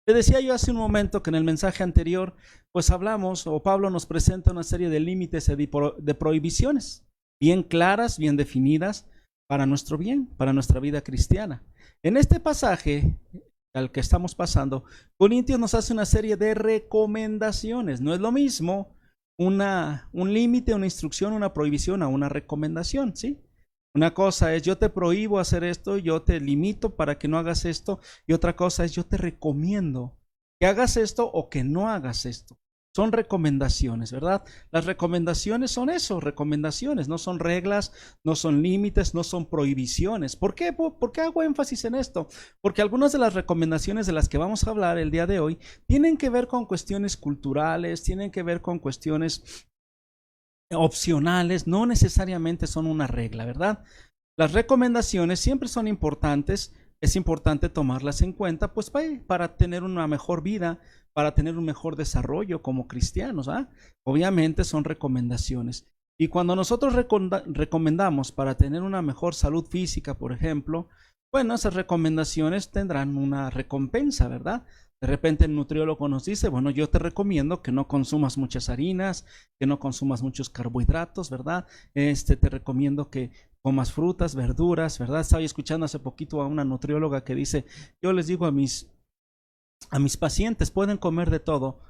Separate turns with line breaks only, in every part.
Le decía yo hace un momento que en el mensaje anterior, pues hablamos, o Pablo nos presenta una serie de límites y de prohibiciones, bien claras, bien definidas, para nuestro bien, para nuestra vida cristiana. En este pasaje al que estamos pasando, Corintios nos hace una serie de recomendaciones. No es lo mismo un límite, una instrucción, una prohibición a una recomendación, ¿sí? Una cosa es yo te prohíbo hacer esto, yo te limito para que no hagas esto, y otra cosa es yo te recomiendo que hagas esto o que no hagas esto. Son recomendaciones, ¿verdad? Las recomendaciones son eso, recomendaciones, no son reglas, no son límites, no son prohibiciones. ¿Por qué? ¿Por qué hago énfasis en esto? Porque algunas de las recomendaciones de las que vamos a hablar el día de hoy tienen que ver con cuestiones culturales, tienen que ver con cuestiones opcionales, no necesariamente son una regla, ¿verdad? Las recomendaciones siempre son importantes, es importante tomarlas en cuenta, pues para tener una mejor vida, para tener un mejor desarrollo como cristianos, ¿ah? Obviamente son recomendaciones. Y cuando nosotros recomendamos para tener una mejor salud física, por ejemplo, bueno, esas recomendaciones tendrán una recompensa, ¿verdad? De repente el nutriólogo nos dice, bueno, yo te recomiendo que no consumas muchas harinas, que no consumas muchos carbohidratos, ¿verdad? Te recomiendo que comas frutas, verduras, ¿verdad? Estaba escuchando hace poquito a una nutrióloga que dice, yo les digo a mis pacientes, pueden comer de todo,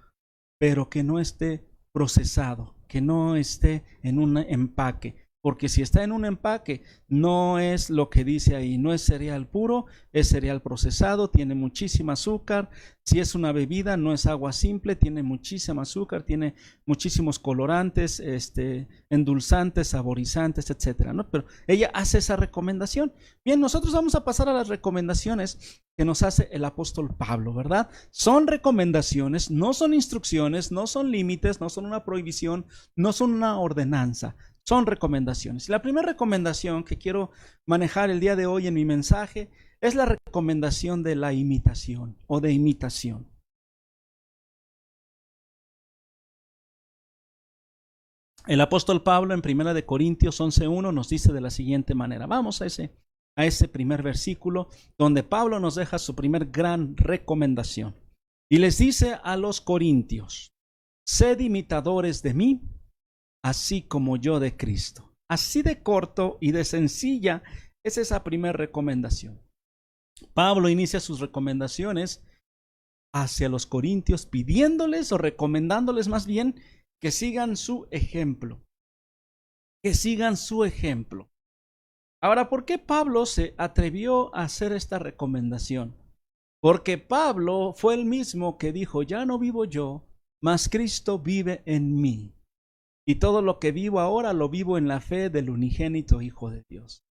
pero que no esté procesado, que no esté en un empaque. Porque si está en un empaque, no es lo que dice ahí, no es cereal puro, es cereal procesado, tiene muchísima azúcar. Si es una bebida, no es agua simple, tiene muchísima azúcar, tiene muchísimos colorantes, endulzantes, saborizantes, etcétera, ¿no? Pero ella hace esa recomendación. Bien, nosotros vamos a pasar a las recomendaciones que nos hace el apóstol Pablo, ¿verdad? Son recomendaciones, no son instrucciones, no son límites, no son una prohibición, no son una ordenanza. Son recomendaciones. La primera recomendación que quiero manejar el día de hoy en mi mensaje es la recomendación de la imitación o de imitación. El apóstol Pablo en 1 Corintios 11:1 nos dice de la siguiente manera. Vamos a ese primer versículo donde Pablo nos deja su primer gran recomendación. Y les dice a los corintios, sed imitadores de mí, así como yo de Cristo. Así de corto y de sencilla es esa primera recomendación. Pablo inicia sus recomendaciones hacia los corintios pidiéndoles o recomendándoles más bien que sigan su ejemplo. Que sigan su ejemplo. Ahora, ¿por qué Pablo se atrevió a hacer esta recomendación? Porque Pablo fue el mismo que dijo, ya no vivo yo, mas Cristo vive en mí. Y todo lo que vivo ahora lo vivo en la fe del unigénito Hijo de Dios.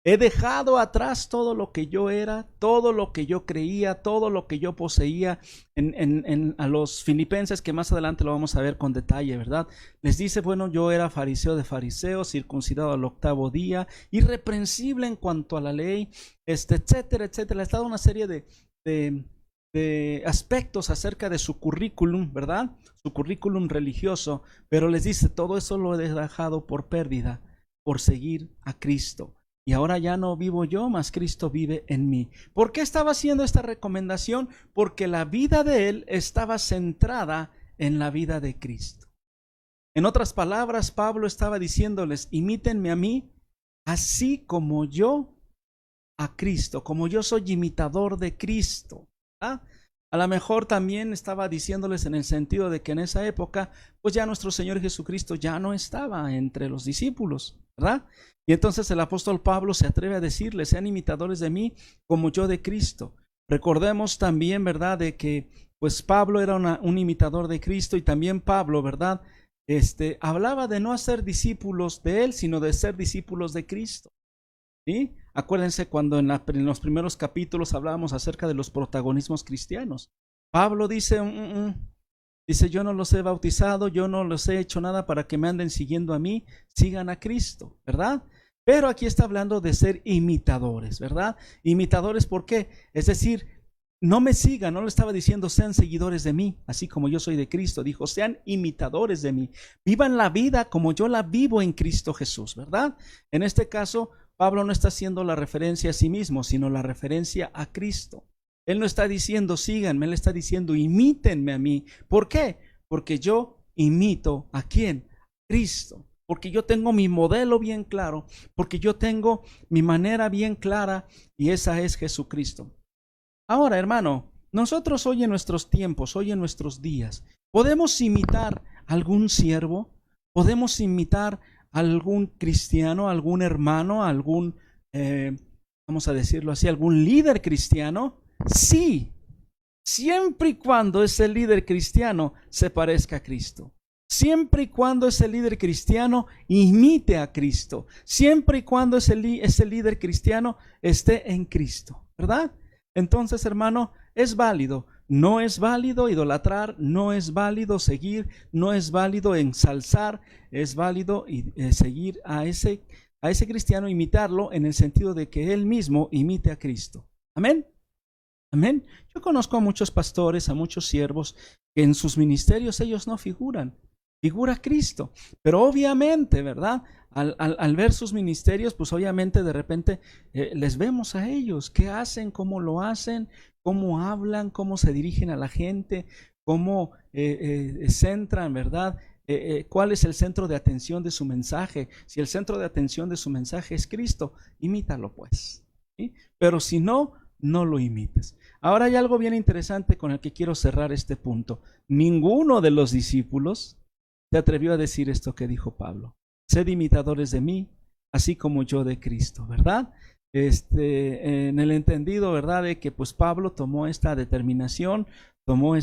He dejado atrás todo lo que yo era, todo lo que yo creía, todo lo que yo poseía. A los filipenses, que más adelante lo vamos a ver con detalle, ¿verdad? Les dice, bueno, yo era fariseo de fariseos, circuncidado al 8º día, irreprensible en cuanto a la ley, etcétera, etcétera. Está una serie de aspectos acerca de su currículum, ¿verdad? Su currículum religioso, pero les dice, todo eso lo he dejado por pérdida, por seguir a Cristo. Y ahora ya no vivo yo, mas Cristo vive en mí. ¿Por qué estaba haciendo esta recomendación? Porque la vida de él estaba centrada en la vida de Cristo. En otras palabras, Pablo estaba diciéndoles, imítenme a mí, así como yo a Cristo, como yo soy imitador de Cristo. ¿Ah? A lo mejor también estaba diciéndoles en el sentido de que en esa época, pues ya nuestro Señor Jesucristo ya no estaba entre los discípulos, ¿verdad? Y entonces el apóstol Pablo se atreve a decirles, sean imitadores de mí como yo de Cristo. Recordemos también, ¿verdad?, de que pues Pablo era un imitador de Cristo y también Pablo, ¿verdad?, hablaba de no hacer discípulos de él, sino de ser discípulos de Cristo. ¿Sí? Acuérdense cuando en los primeros capítulos hablábamos acerca de los protagonismos cristianos. Pablo dice, dice, yo no los he bautizado, yo no los he hecho nada para que me anden siguiendo a mí, sigan a Cristo, ¿verdad? Pero aquí está hablando de ser imitadores, ¿verdad? Imitadores, ¿por qué? Es decir, no me sigan, no le estaba diciendo sean seguidores de mí, así como yo soy de Cristo. Dijo, sean imitadores de mí. Vivan la vida como yo la vivo en Cristo Jesús, ¿verdad? En este caso, Pablo no está haciendo la referencia a sí mismo, sino la referencia a Cristo. Él no está diciendo síganme, Él está diciendo imítenme a mí. ¿Por qué? Porque yo imito ¿a quién? Cristo. Porque yo tengo mi modelo bien claro, porque yo tengo mi manera bien clara y esa es Jesucristo. Ahora, hermano, nosotros hoy en nuestros tiempos, hoy en nuestros días, ¿podemos imitar a algún siervo? ¿Podemos imitar a algún cristiano, a algún hermano, a algún, vamos a decirlo así, algún líder cristiano? Sí, siempre y cuando ese líder cristiano se parezca a Cristo. Siempre y cuando ese líder cristiano imite a Cristo. Siempre y cuando ese líder cristiano esté en Cristo, ¿verdad? Entonces, hermano, es válido. No es válido idolatrar, no es válido seguir, no es válido ensalzar, es válido seguir a ese cristiano, imitarlo en el sentido de que él mismo imite a Cristo. Amén. Amén. Yo conozco a muchos pastores, a muchos siervos, que en sus ministerios ellos no figuran. Figura Cristo. Pero obviamente, ¿verdad? Al ver sus ministerios, pues obviamente de repente les vemos a ellos. ¿Qué hacen? ¿Cómo lo hacen? ¿Cómo hablan? ¿Cómo se dirigen a la gente? ¿Cómo centran, ¿verdad? ¿Cuál es el centro de atención de su mensaje? Si el centro de atención de su mensaje es Cristo, imítalo pues. ¿Sí? Pero si no, no lo imites. Ahora hay algo bien interesante con el que quiero cerrar este punto. Ninguno de los discípulos se atrevió a decir esto que dijo Pablo. Sed imitadores de mí, así como yo de Cristo, ¿verdad? En el entendido, ¿verdad? De que pues Pablo tomó esta determinación, tomó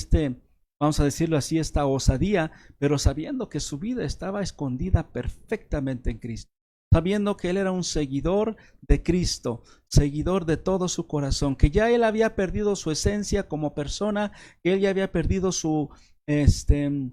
vamos a decirlo así, esta osadía, pero sabiendo que su vida estaba escondida perfectamente en Cristo. Sabiendo que él era un seguidor de Cristo, seguidor de todo su corazón, que ya él había perdido su esencia como persona, que él ya había perdido su estilo,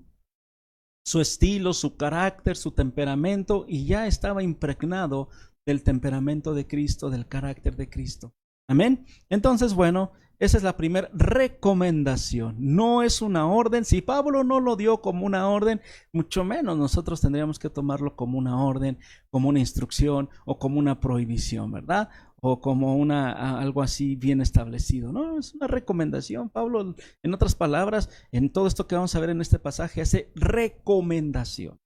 su carácter, su temperamento, y ya estaba impregnado del temperamento de Cristo, del carácter de Cristo. Amén. Entonces, bueno, esa es la primera recomendación. No es una orden. Si Pablo no lo dio como una orden, mucho menos nosotros tendríamos que tomarlo como una orden, como una instrucción o como una prohibición, ¿verdad? O como algo así bien establecido. No, es una recomendación. Pablo, en otras palabras, en todo esto que vamos a ver en este pasaje, hace recomendación.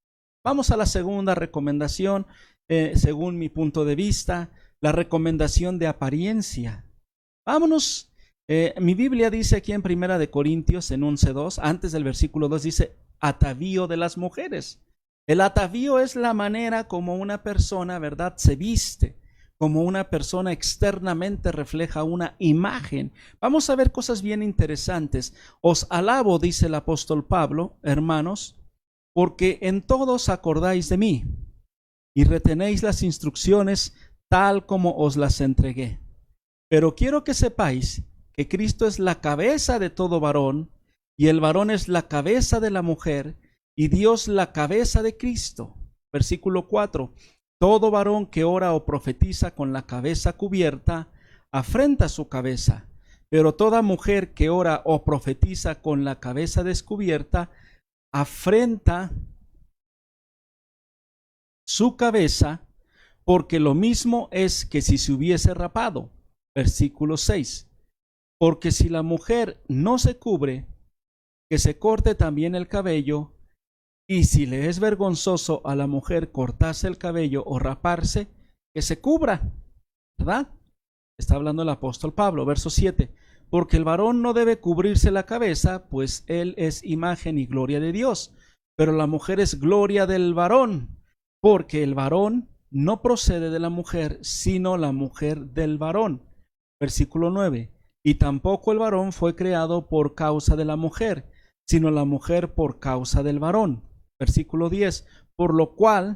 Vamos a la segunda recomendación, según mi punto de vista, la recomendación de apariencia. Vámonos. Mi Biblia dice aquí en 1 Corintios, en 11:2, antes del versículo 2, dice atavío de las mujeres. El atavío es la manera como una persona, ¿verdad?, se viste, como una persona externamente refleja una imagen. Vamos a ver cosas bien interesantes. Os alabo, dice el apóstol Pablo, hermanos, porque en todos acordáis de mí y retenéis las instrucciones tal como os las entregué. Pero quiero que sepáis que Cristo es la cabeza de todo varón, y el varón es la cabeza de la mujer, y Dios la cabeza de Cristo. Versículo 4. Todo varón que ora o profetiza con la cabeza cubierta, afrenta su cabeza, pero toda mujer que ora o profetiza con la cabeza descubierta, afrenta su cabeza, porque lo mismo es que si se hubiese rapado. Versículo 6. Porque si la mujer no se cubre, que se corte también el cabello, y si le es vergonzoso a la mujer cortarse el cabello o raparse, que se cubra, ¿verdad? Está hablando el apóstol Pablo, verso 7. Porque el varón no debe cubrirse la cabeza, pues él es imagen y gloria de Dios, pero la mujer es gloria del varón, porque el varón no procede de la mujer, sino la mujer del varón. Versículo 9. Y tampoco el varón fue creado por causa de la mujer, sino la mujer por causa del varón. Versículo 10. Por lo cual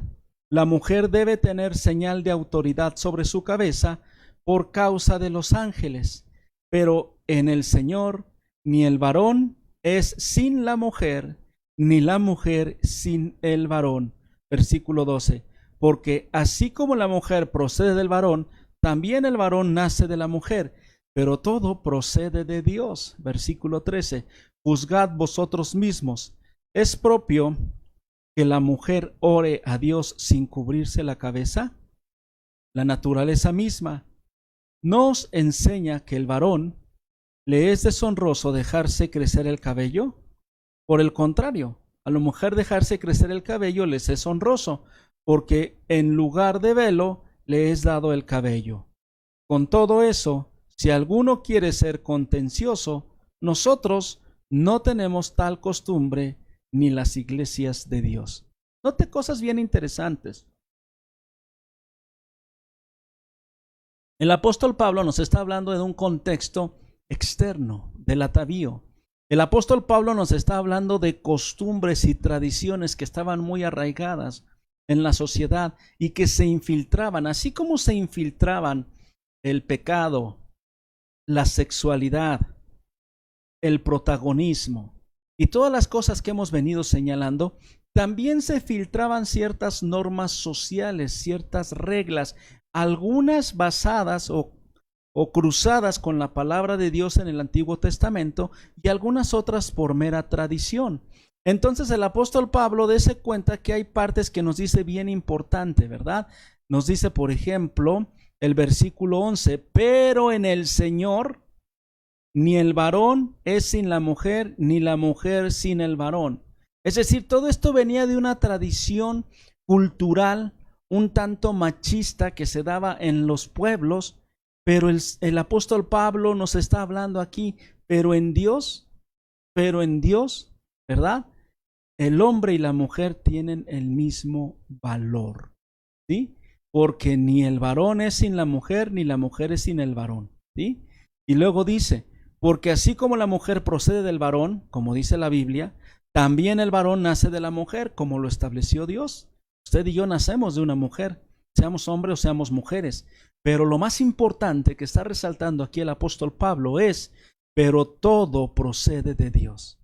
la mujer debe tener señal de autoridad sobre su cabeza por causa de los ángeles. Pero en el Señor ni el varón es sin la mujer, ni la mujer sin el varón. Versículo 12. Porque así como la mujer procede del varón, también el varón nace de la mujer, pero todo procede de Dios. Versículo 13. Juzgad vosotros mismos. ¿Es propio que la mujer ore a Dios sin cubrirse la cabeza? La naturaleza misma nos enseña que el varón ¿le es deshonroso dejarse crecer el cabello? Por el contrario, a la mujer dejarse crecer el cabello les es honroso, porque en lugar de velo le es dado el cabello. Con todo eso, si alguno quiere ser contencioso, nosotros no tenemos tal costumbre ni las iglesias de Dios. Note cosas bien interesantes. El apóstol Pablo nos está hablando de un contexto externo, del atavío. El apóstol Pablo nos está hablando de costumbres y tradiciones que estaban muy arraigadas en la sociedad y que se infiltraban, así como se infiltraban el pecado, la sexualidad, el protagonismo y todas las cosas que hemos venido señalando. También se filtraban ciertas normas sociales, ciertas reglas, algunas basadas o cruzadas con la palabra de Dios en el Antiguo Testamento y algunas otras por mera tradición. Entonces el apóstol Pablo dése cuenta que hay partes que nos dice bien importante, ¿verdad? Nos dice, por ejemplo, el versículo 11, pero en el Señor ni el varón es sin la mujer, ni la mujer sin el varón. Es decir, todo esto venía de una tradición cultural un tanto machista que se daba en los pueblos, pero el apóstol Pablo nos está hablando aquí, pero en Dios, ¿verdad? El hombre y la mujer tienen el mismo valor, ¿sí? Porque ni el varón es sin la mujer, ni la mujer es sin el varón, ¿sí? Y luego dice, porque así como la mujer procede del varón, como dice la Biblia, también el varón nace de la mujer, como lo estableció Dios. Usted y yo nacemos de una mujer, seamos hombres o seamos mujeres. Pero lo más importante que está resaltando aquí el apóstol Pablo es, pero todo procede de Dios.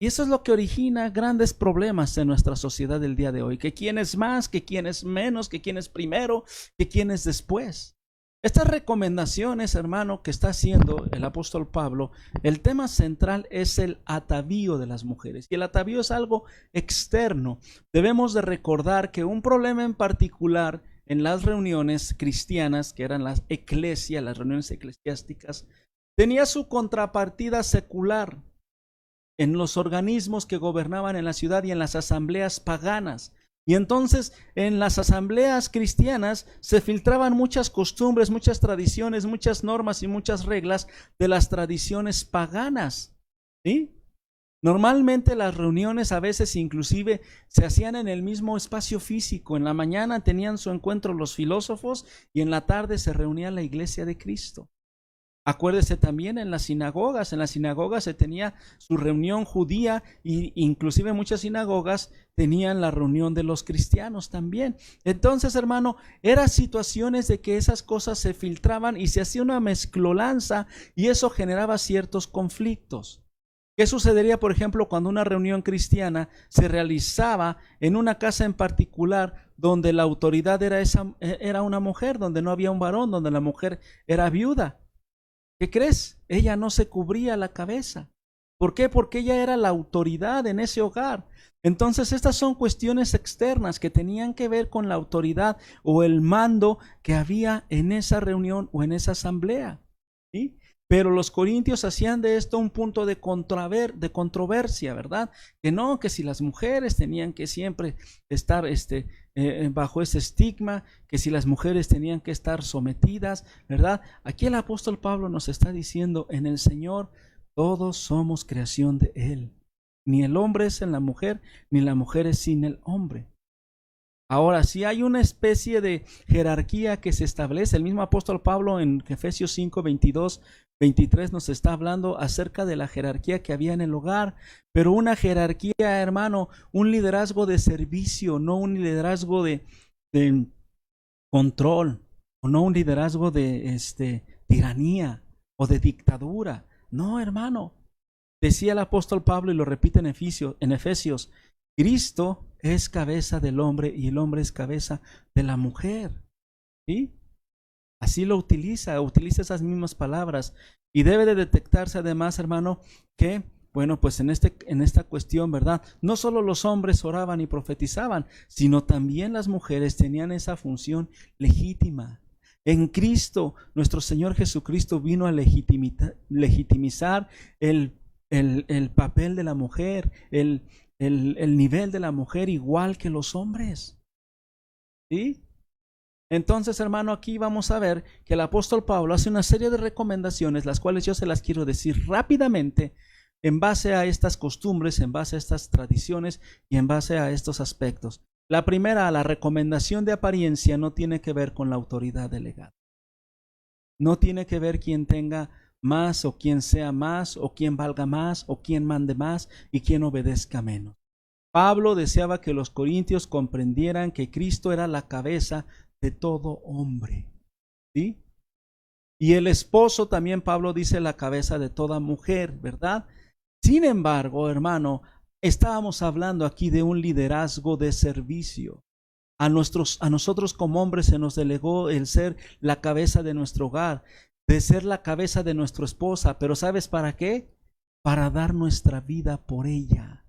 Y eso es lo que origina grandes problemas en nuestra sociedad del día de hoy. Que quién es más, que quién es menos, que quién es primero, que quién es después. Estas recomendaciones, hermano, que está haciendo el apóstol Pablo, el tema central es el atavío de las mujeres. Y el atavío es algo externo. Debemos de recordar que un problema en particular en las reuniones cristianas, que eran las eclesias, las reuniones eclesiásticas, tenía su contrapartida secular en los organismos que gobernaban en la ciudad y en las asambleas paganas. Y entonces en las asambleas cristianas se filtraban muchas costumbres, muchas tradiciones, muchas normas y muchas reglas de las tradiciones paganas, ¿sí? Normalmente las reuniones a veces inclusive se hacían en el mismo espacio físico. En la mañana tenían su encuentro los filósofos y en la tarde se reunía la iglesia de Cristo. Acuérdese también en las sinagogas se tenía su reunión judía e inclusive muchas sinagogas tenían la reunión de los cristianos también. Entonces, hermano, eran situaciones de que esas cosas se filtraban y se hacía una mezcolanza y eso generaba ciertos conflictos. ¿Qué sucedería, por ejemplo, cuando una reunión cristiana se realizaba en una casa en particular donde la autoridad era una mujer, donde no había un varón, donde la mujer era viuda? ¿Qué crees? Ella no se cubría la cabeza. ¿Por qué? Porque ella era la autoridad en ese hogar. Entonces estas son cuestiones externas que tenían que ver con la autoridad o el mando que había en esa reunión o en esa asamblea, ¿sí? Pero los corintios hacían de esto un punto de controversia, ¿verdad? Que no, que si las mujeres tenían que siempre estar bajo ese estigma, que si las mujeres tenían que estar sometidas, ¿verdad? Aquí el apóstol Pablo nos está diciendo, en el Señor todos somos creación de Él. Ni el hombre es en la mujer, ni la mujer es sin el hombre. Ahora, si hay una especie de jerarquía que se establece, el mismo apóstol Pablo en Efesios 5, 22, 23 nos está hablando acerca de la jerarquía que había en el hogar, pero una jerarquía, hermano, un liderazgo de servicio, no un liderazgo de control, o no un liderazgo de tiranía o de dictadura. No, hermano. Decía el apóstol Pablo y lo repite en Efesios, Cristo es cabeza del hombre y el hombre es cabeza de la mujer, ¿sí? Así lo utiliza esas mismas palabras y debe de detectarse además, hermano, que, bueno, pues en esta cuestión, ¿verdad? No solo los hombres oraban y profetizaban, sino también las mujeres tenían esa función legítima. En Cristo, nuestro Señor Jesucristo vino a legitimizar el papel de la mujer, el nivel de la mujer igual que los hombres. ¿Sí? Entonces, hermano, aquí vamos a ver que el apóstol Pablo hace una serie de recomendaciones, las cuales yo se las quiero decir rápidamente, en base a estas costumbres, en base a estas tradiciones y en base a estos aspectos. La primera, la recomendación de apariencia, no tiene que ver con la autoridad delegada. No tiene que ver quién tenga más o quién sea más o quién valga más o quién mande más y quién obedezca menos. Pablo deseaba que los corintios comprendieran que Cristo era la cabeza de todo hombre. ¿Sí? Y el esposo también, Pablo dice, la cabeza de toda mujer, ¿verdad? Sin embargo, hermano, estábamos hablando aquí de un liderazgo de servicio. A nosotros como hombres se nos delegó el ser la cabeza de nuestro hogar, de ser la cabeza de nuestra esposa, pero ¿sabes para qué? Para dar nuestra vida por ella.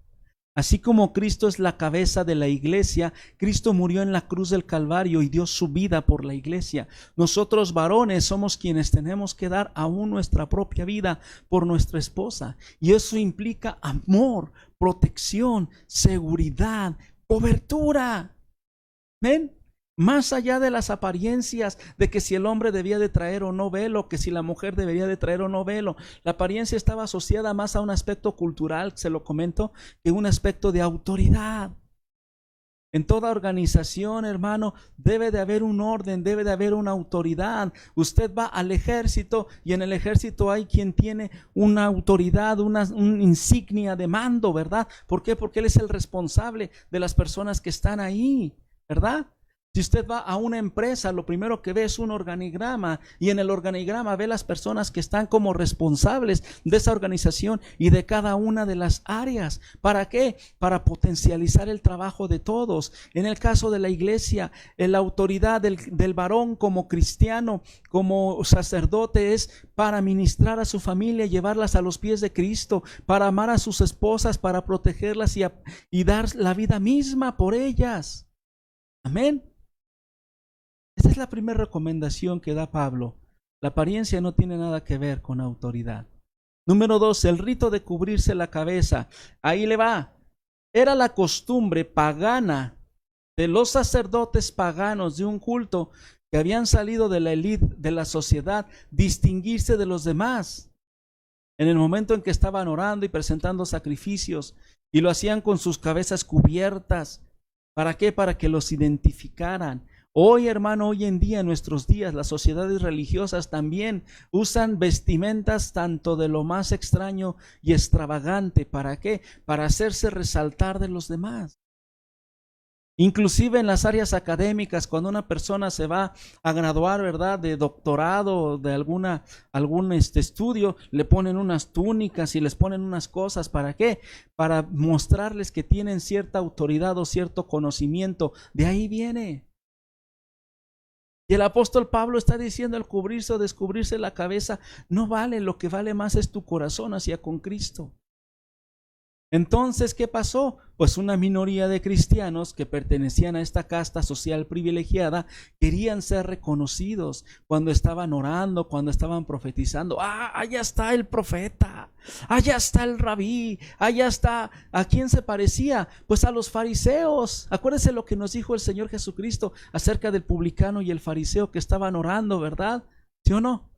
Así como Cristo es la cabeza de la iglesia, Cristo murió en la cruz del Calvario y dio su vida por la iglesia. Nosotros varones somos quienes tenemos que dar aún nuestra propia vida por nuestra esposa. Y eso implica amor, protección, seguridad, cobertura. ¿Ven? Más allá de las apariencias de que si el hombre debía de traer o no velo, que si la mujer debería de traer o no velo, la apariencia estaba asociada más a un aspecto cultural, se lo comento, que un aspecto de autoridad. En toda organización, hermano, debe de haber un orden, debe de haber una autoridad. Usted va al ejército y en el ejército hay quien tiene una autoridad, una insignia de mando, ¿verdad? ¿Por qué? Porque él es el responsable de las personas que están ahí, ¿verdad? Si usted va a una empresa, lo primero que ve es un organigrama y en el organigrama ve las personas que están como responsables de esa organización y de cada una de las áreas. ¿Para qué? Para potencializar el trabajo de todos. En el caso de la iglesia, la autoridad del varón como cristiano, como sacerdote, es para ministrar a su familia, llevarlas a los pies de Cristo, para amar a sus esposas, para protegerlas y dar la vida misma por ellas. Amén. Esta es la primera recomendación que da Pablo. La apariencia no tiene nada que ver con autoridad. Número 2, el rito de cubrirse la cabeza. Ahí le va. Era la costumbre pagana de los sacerdotes paganos de un culto que habían salido de la élite de la sociedad distinguirse de los demás. En el momento en que estaban orando y presentando sacrificios y lo hacían con sus cabezas cubiertas. ¿Para qué? Para que los identificaran. Hoy, hermano, hoy en día, en nuestros días, las sociedades religiosas también usan vestimentas tanto de lo más extraño y extravagante. ¿Para qué? Para hacerse resaltar de los demás. Inclusive en las áreas académicas, cuando una persona se va a graduar, ¿verdad?, de doctorado, de algún estudio, le ponen unas túnicas y les ponen unas cosas. ¿Para qué? Para mostrarles que tienen cierta autoridad o cierto conocimiento. De ahí viene. Y el apóstol Pablo está diciendo: el cubrirse o descubrirse la cabeza no vale, lo que vale más es tu corazón hacia con Cristo. Entonces, ¿qué pasó? Pues una minoría de cristianos que pertenecían a esta casta social privilegiada querían ser reconocidos cuando estaban orando, cuando estaban profetizando. Allá está el profeta, allá está el rabí, allá está. ¿A quién se parecía? Pues a los fariseos. Acuérdense lo que nos dijo el Señor Jesucristo acerca del publicano y el fariseo que estaban orando, ¿verdad? ¿Sí o no?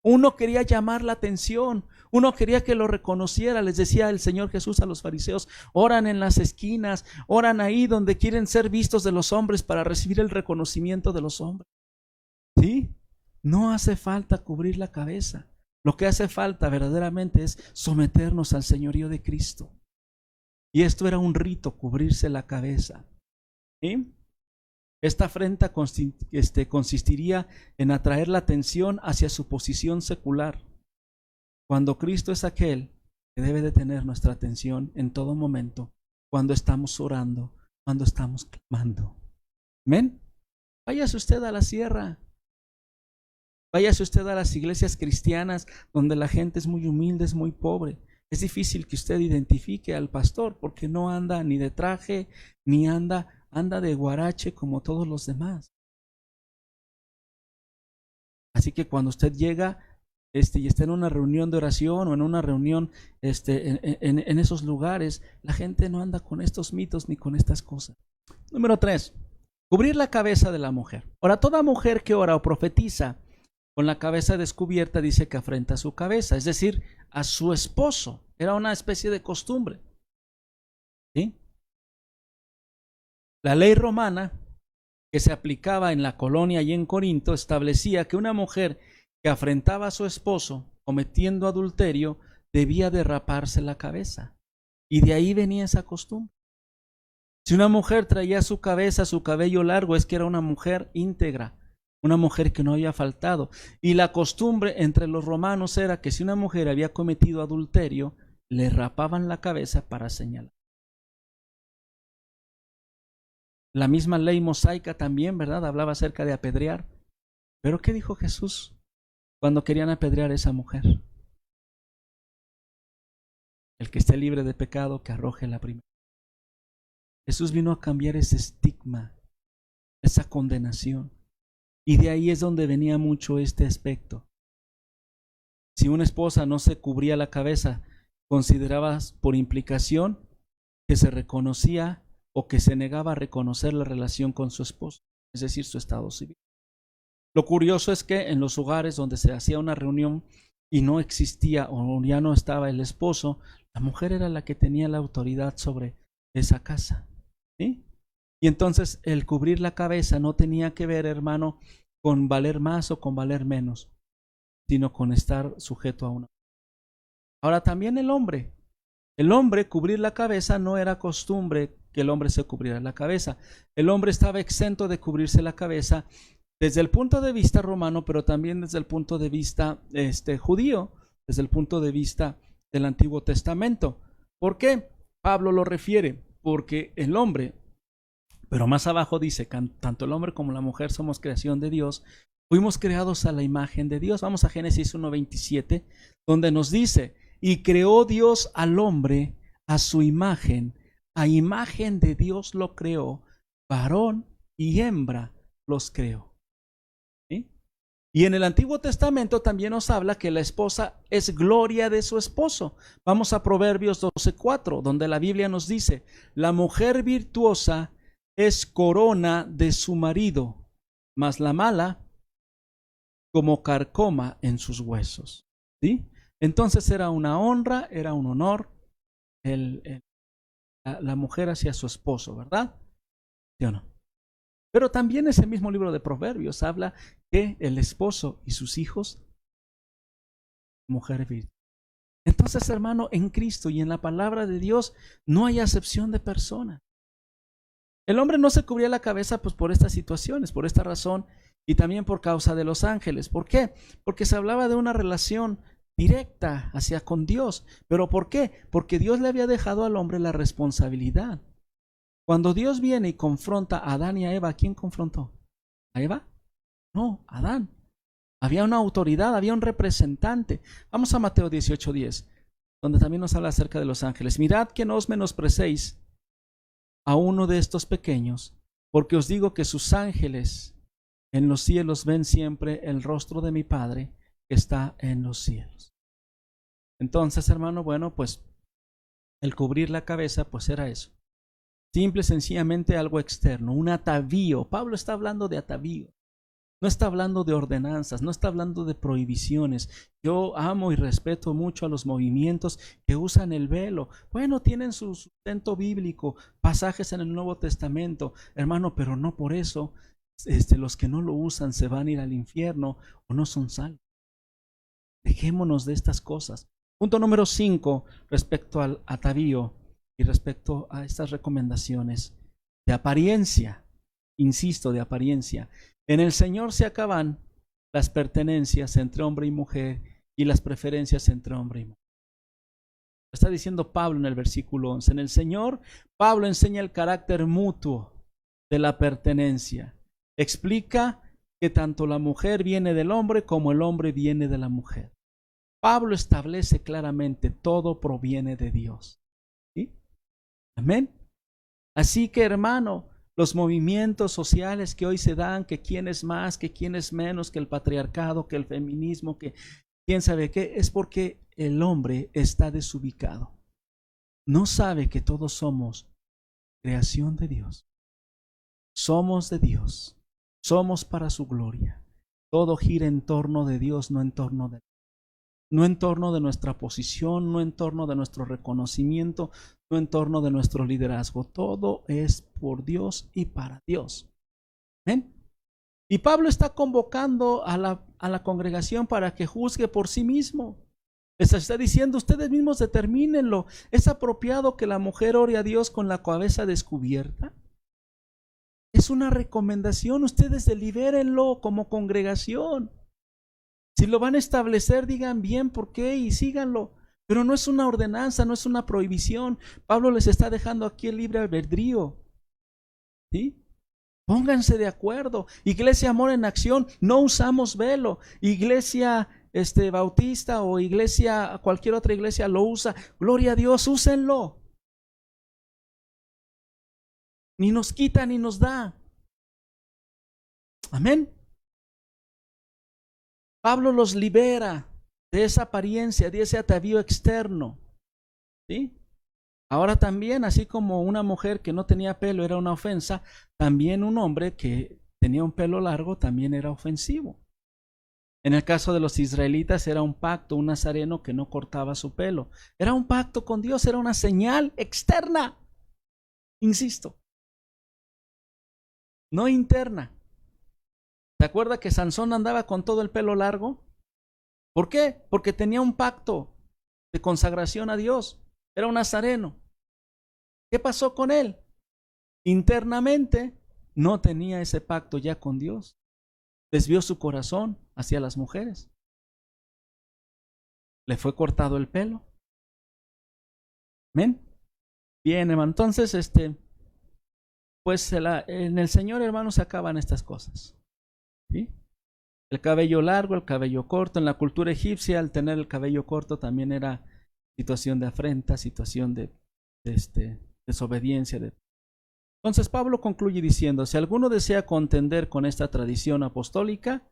Uno quería llamar la atención, uno quería que lo reconociera. Les decía el Señor Jesús a los fariseos: oran en las esquinas, oran ahí donde quieren ser vistos de los hombres para recibir el reconocimiento de los hombres. ¿Sí? No hace falta cubrir la cabeza. Lo que hace falta verdaderamente es someternos al señorío de Cristo. Y esto era un rito, cubrirse la cabeza. ¿Sí? Esta afrenta consistiría en atraer la atención hacia su posición secular, cuando Cristo es aquel que debe de tener nuestra atención en todo momento, cuando estamos orando, cuando estamos clamando. ¿Amén? Váyase usted a la sierra, váyase usted a las iglesias cristianas donde la gente es muy humilde, es muy pobre. Es difícil que usted identifique al pastor porque no anda ni de traje, ni anda de guarache como todos los demás. Así que cuando usted llega y está en una reunión de oración o en una reunión en esos lugares, la gente no anda con estos mitos ni con estas cosas. Número 3, cubrir la cabeza de la mujer. Ahora, toda mujer que ora o profetiza con la cabeza descubierta dice que afrenta su cabeza, es decir, a su esposo. Era una especie de costumbre. ¿Sí? La ley romana que se aplicaba en la colonia y en Corinto establecía que una mujer que afrentaba a su esposo cometiendo adulterio debía de raparse la cabeza. Y de ahí venía esa costumbre. Si una mujer traía su cabeza, su cabello largo, es que era una mujer íntegra, una mujer que no había faltado. Y la costumbre entre los romanos era que si una mujer había cometido adulterio, le rapaban la cabeza para señalar. La misma ley mosaica también, ¿verdad? Hablaba acerca de apedrear. Pero ¿qué dijo Jesús cuando querían apedrear a esa mujer? El que esté libre de pecado, que arroje la primera. Jesús vino a cambiar ese estigma, esa condenación. Y de ahí es donde venía mucho este aspecto. Si una esposa no se cubría la cabeza, considerabas por implicación que se reconocía o que se negaba a reconocer la relación con su esposo, es decir, su estado civil. Lo curioso es que en los hogares donde se hacía una reunión y no existía o ya no estaba el esposo, la mujer era la que tenía la autoridad sobre esa casa. ¿Sí? Y entonces el cubrir la cabeza no tenía que ver, hermano, con valer más o con valer menos, sino con estar sujeto a una. Ahora también el hombre cubrir la cabeza no era costumbre que el hombre se cubriera la cabeza. El hombre estaba exento de cubrirse la cabeza desde el punto de vista romano, pero también desde el punto de vista judío, desde el punto de vista del Antiguo Testamento. ¿Por qué? Pablo lo refiere, porque el hombre, pero más abajo dice, tanto el hombre como la mujer somos creación de Dios, fuimos creados a la imagen de Dios. Vamos a Génesis 1:27, donde nos dice, y creó Dios al hombre a su imagen, a imagen de Dios lo creó, varón y hembra los creó. ¿Sí? Y en el Antiguo Testamento también nos habla que la esposa es gloria de su esposo. Vamos a Proverbios 12:4, donde la Biblia nos dice, la mujer virtuosa es corona de su marido, mas la mala como carcoma en sus huesos. ¿Sí? Entonces era una honra, era un honor la mujer hacia su esposo, ¿verdad? ¿Sí o no? Pero también ese mismo libro de Proverbios habla que el esposo y sus hijos, mujer virtuosa. Entonces, hermano, en Cristo y en la palabra de Dios no hay acepción de persona. El hombre no se cubría la cabeza pues por estas situaciones, por esta razón y también por causa de los ángeles. ¿Por qué? Porque se hablaba de una relación directa hacia con Dios. ¿Pero por qué? Porque Dios le había dejado al hombre la responsabilidad. Cuando Dios viene y confronta a Adán y a Eva, ¿a quién confrontó? ¿A Eva? No, a Adán. Había una autoridad, había un representante. Vamos a Mateo 18:10, donde también nos habla acerca de los ángeles. Mirad que no os menosprecéis a uno de estos pequeños, porque os digo que sus ángeles en los cielos ven siempre el rostro de mi Padre que está en los cielos. Entonces, hermano, bueno, pues el cubrir la cabeza, pues era eso. Simple, sencillamente algo externo, un atavío. Pablo está hablando de atavío. No está hablando de ordenanzas, no está hablando de prohibiciones. Yo amo y respeto mucho a los movimientos que usan el velo. Bueno, tienen su sustento bíblico, pasajes en el Nuevo Testamento, hermano, pero no por eso los que no lo usan se van a ir al infierno o no son salvos. Dejémonos de estas cosas. Punto número 5, respecto al atavío y respecto a estas recomendaciones de apariencia. Insisto, de apariencia. En el Señor se acaban las pertenencias entre hombre y mujer y las preferencias entre hombre y mujer. Está diciendo Pablo en el versículo 11. En el Señor, Pablo enseña el carácter mutuo de la pertenencia. Explica que tanto la mujer viene del hombre como el hombre viene de la mujer. Pablo establece claramente todo proviene de Dios. ¿Sí? Amén. Así que, hermano, los movimientos sociales que hoy se dan, que quién es más, que quién es menos, que el patriarcado, que el feminismo, que quién sabe qué, es porque el hombre está desubicado. No sabe que todos somos creación de Dios. Somos de Dios. Somos para su gloria. Todo gira en torno de Dios, no en torno de nuestra posición, no en torno de nuestro reconocimiento, no en torno de nuestro liderazgo. Todo es por Dios y para Dios. ¿Ven? Y Pablo está convocando a la congregación para que juzgue por sí mismo. Les está diciendo, ustedes mismos determínenlo. ¿Es apropiado que la mujer ore a Dios con la cabeza descubierta? Es una recomendación, ustedes delibérenlo como congregación. Si lo van a establecer, digan bien por qué y síganlo. Pero no es una ordenanza, no es una prohibición. Pablo les está dejando aquí el libre albedrío. ¿Sí? Pónganse de acuerdo. Iglesia Amor en Acción, no usamos velo. Iglesia Bautista o iglesia, cualquier otra iglesia lo usa. Gloria a Dios, úsenlo. Ni nos quita ni nos da. Amén. Pablo los libera de esa apariencia, de ese atavío externo. ¿Sí? Ahora también, así como una mujer que no tenía pelo era una ofensa, también un hombre que tenía un pelo largo también era ofensivo. En el caso de los israelitas era un pacto, un nazareno que no cortaba su pelo. Era un pacto con Dios, era una señal externa. Insisto, no interna. ¿Se acuerda que Sansón andaba con todo el pelo largo? ¿Por qué? Porque tenía un pacto de consagración a Dios. Era un nazareno. ¿Qué pasó con él? Internamente no tenía ese pacto ya con Dios. Desvió su corazón hacia las mujeres. Le fue cortado el pelo. ¿Amén? Bien, hermano. Entonces, pues en el Señor, hermano, se acaban estas cosas. ¿Sí? El cabello largo, el cabello corto. En la cultura egipcia, al tener el cabello corto también era situación de afrenta, situación de desobediencia. Entonces Pablo concluye diciendo, si alguno desea contender con esta tradición apostólica,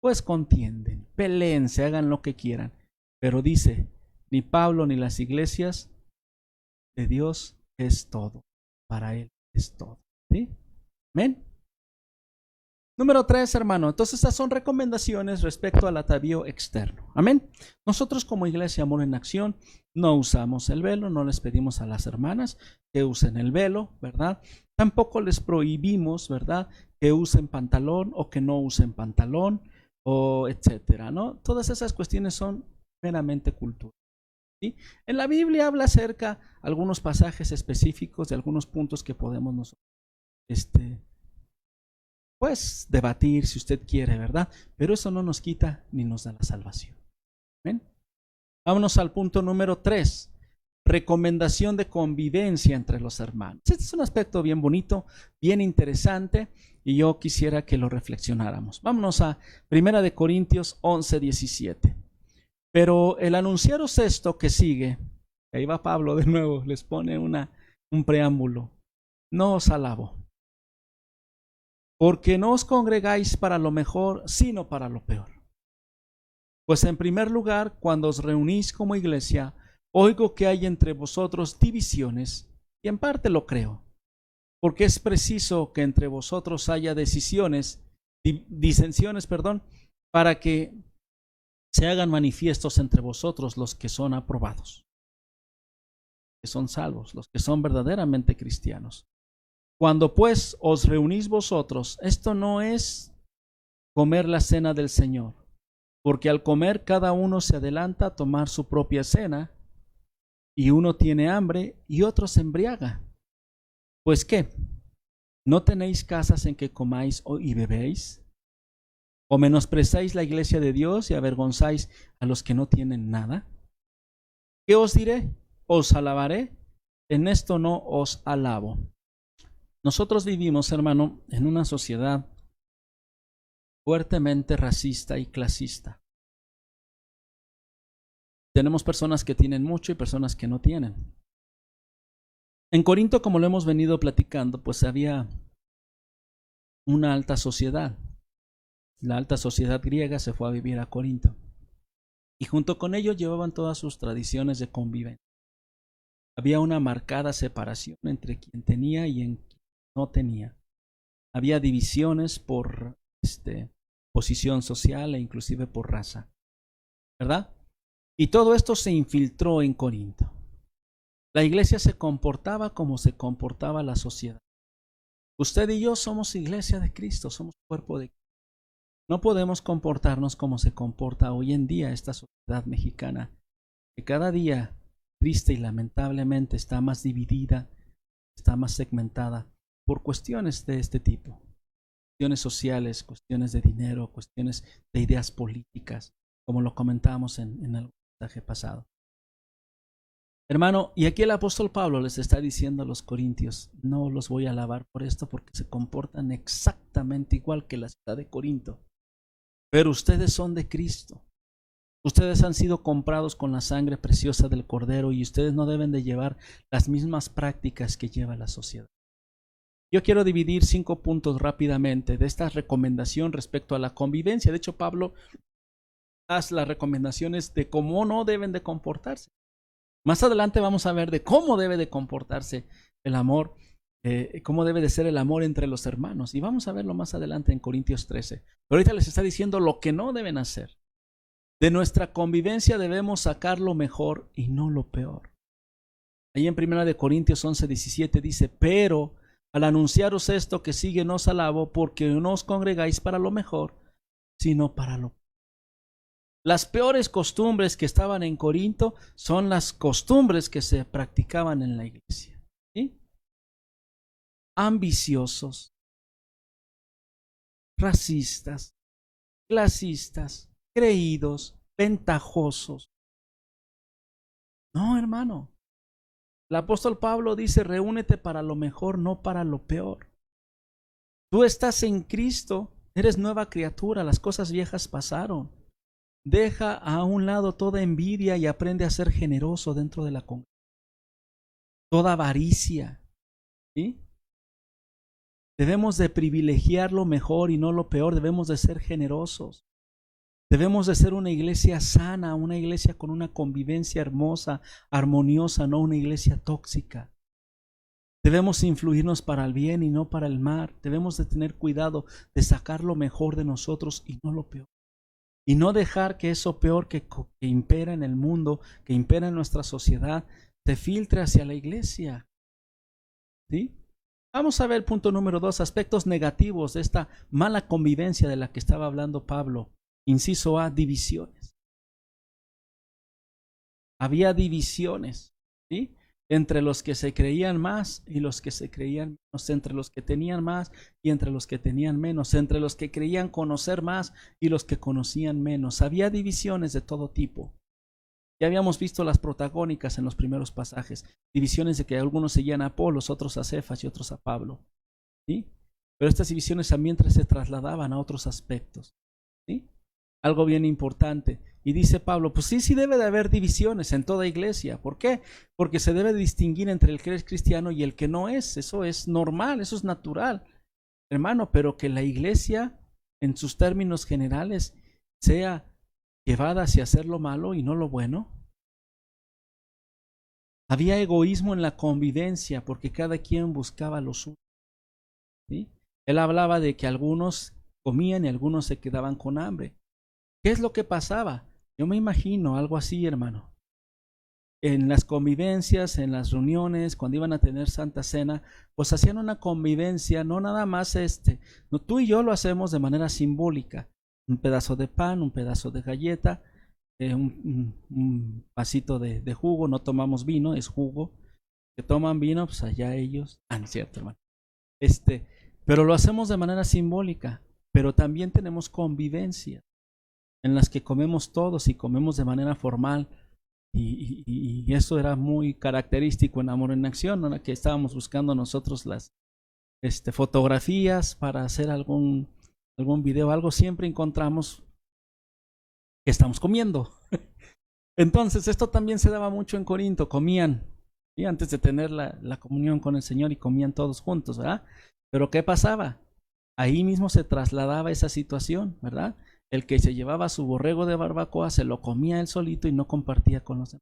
pues contienden, peleense, hagan lo que quieran. Pero dice, ni Pablo ni las iglesias de Dios es todo, para él es todo. ¿Sí? ¿Amén? Número 3, hermano. Entonces estas son recomendaciones respecto al atavío externo. Amén. Nosotros como Iglesia Amor en Acción no usamos el velo, no les pedimos a las hermanas que usen el velo, ¿verdad? Tampoco les prohibimos, ¿verdad?, que usen pantalón o que no usen pantalón o etcétera, ¿no? Todas esas cuestiones son meramente cultura. ¿Sí? En la Biblia habla acerca algunos pasajes específicos de algunos puntos que podemos nosotros pues debatir si usted quiere, ¿verdad? Pero eso no nos quita ni nos da la salvación. ¿Ven? Vámonos al punto número 3. Recomendación de convivencia entre los hermanos. Este es un aspecto bien bonito, bien interesante, y yo quisiera que lo reflexionáramos. Vámonos a 1 Corintios 11:17. Pero el anunciaros esto que sigue, ahí va Pablo de nuevo, les pone un preámbulo. No os alabo, porque no os congregáis para lo mejor, sino para lo peor. Pues en primer lugar, cuando os reunís como iglesia, oigo que hay entre vosotros divisiones, y en parte lo creo, porque es preciso que entre vosotros haya disensiones, para que se hagan manifiestos entre vosotros los que son aprobados, que son salvos, los que son verdaderamente cristianos. Cuando pues os reunís vosotros, esto no es comer la cena del Señor, porque al comer cada uno se adelanta a tomar su propia cena, y uno tiene hambre y otro se embriaga. Pues ¿qué? ¿No tenéis casas en que comáis y bebéis? ¿O menospreciáis la iglesia de Dios y avergonzáis a los que no tienen nada? ¿Qué os diré? ¿Os alabaré? En esto no os alabo. Nosotros vivimos, hermano, en una sociedad fuertemente racista y clasista. Tenemos personas que tienen mucho y personas que no tienen. En Corinto, como lo hemos venido platicando, pues había una alta sociedad. La alta sociedad griega se fue a vivir a Corinto. Y junto con ellos llevaban todas sus tradiciones de convivencia. Había una marcada separación entre quien tenía y en quien no tenía. Había divisiones por posición social e inclusive por raza, ¿verdad? Y todo esto se infiltró en Corinto. La iglesia se comportaba como se comportaba la sociedad. Usted y yo somos iglesia de Cristo, somos cuerpo de Cristo. No podemos comportarnos como se comporta hoy en día esta sociedad mexicana, que cada día, triste y lamentablemente, está más dividida, está más segmentada por cuestiones de este tipo. Cuestiones sociales, cuestiones de dinero, cuestiones de ideas políticas, como lo comentábamos en el mensaje pasado. Hermano, y aquí el apóstol Pablo les está diciendo a los corintios, no los voy a alabar por esto porque se comportan exactamente igual que la ciudad de Corinto. Pero ustedes son de Cristo. Ustedes han sido comprados con la sangre preciosa del Cordero y ustedes no deben de llevar las mismas prácticas que lleva la sociedad. Yo quiero dividir 5 puntos rápidamente de esta recomendación respecto a la convivencia. De hecho, Pablo hace las recomendaciones de cómo no deben de comportarse. Más adelante vamos a ver de cómo debe de comportarse el amor, cómo debe de ser el amor entre los hermanos. Y vamos a verlo más adelante en Corintios 13. Pero ahorita les está diciendo lo que no deben hacer. De nuestra convivencia debemos sacar lo mejor y no lo peor. Ahí en 1 Corintios 11:17 dice, pero al anunciaros esto que sigue no os alabo porque no os congregáis para lo mejor, sino para lo peor. Las peores costumbres que estaban en Corinto son las costumbres que se practicaban en la iglesia. ¿Sí? Ambiciosos, racistas, clasistas, creídos, ventajosos. No, hermano. El apóstol Pablo dice, reúnete para lo mejor, no para lo peor. Tú estás en Cristo, eres nueva criatura, las cosas viejas pasaron. Deja a un lado toda envidia y aprende a ser generoso dentro de la congregación. Toda avaricia. ¿Sí? Debemos de privilegiar lo mejor y no lo peor. Debemos de ser generosos. Debemos de ser una iglesia sana, una iglesia con una convivencia hermosa, armoniosa, no una iglesia tóxica. Debemos influirnos para el bien y no para el mal. Debemos de tener cuidado de sacar lo mejor de nosotros y no lo peor. Y no dejar que eso peor que impera en el mundo, que impera en nuestra sociedad, se filtre hacia la iglesia. ¿Sí? Vamos a ver punto número 2, aspectos negativos de esta mala convivencia de la que estaba hablando Pablo. Inciso A, divisiones. Había divisiones, ¿sí? Entre los que se creían más y los que se creían menos, entre los que tenían más y entre los que tenían menos, entre los que creían conocer más y los que conocían menos. Había divisiones de todo tipo. Ya habíamos visto las protagónicas en los primeros pasajes, divisiones de que algunos seguían a Apolos, otros a Cefas y otros a Pablo, ¿sí? Pero estas divisiones también se trasladaban a otros aspectos, ¿sí? Algo bien importante. Y dice Pablo, pues sí debe de haber divisiones en toda iglesia. ¿Por qué? Porque se debe distinguir entre el que es cristiano y el que no es. Eso es normal, eso es natural, hermano, pero que la iglesia, en sus términos generales, sea llevada hacia hacer lo malo y no lo bueno. Había egoísmo en la convivencia porque cada quien buscaba lo suyo, ¿sí? Él hablaba de que algunos comían y algunos se quedaban con hambre. ¿Qué es lo que pasaba? Yo me imagino algo así, hermano. En las convivencias, en las reuniones, cuando iban a tener Santa Cena, pues hacían una convivencia, no nada más no, tú y yo lo hacemos de manera simbólica. Un pedazo de pan, un pedazo de galleta, un vasito de jugo, no tomamos vino, es jugo. Que toman vino, pues allá ellos. No es cierto, hermano. Pero lo hacemos de manera simbólica, pero también tenemos convivencia en las que comemos todos y comemos de manera formal. Y eso era muy característico en Amor en Acción, ¿no? Que estábamos buscando nosotros las fotografías para hacer algún video, algo, siempre encontramos que estamos comiendo. Entonces esto también se daba mucho en Corinto, comían Y antes de tener la comunión con el Señor, y comían todos juntos, ¿verdad? Pero ¿qué pasaba? Ahí mismo se trasladaba esa situación, ¿verdad? El que se llevaba su borrego de barbacoa se lo comía él solito y no compartía con los demás.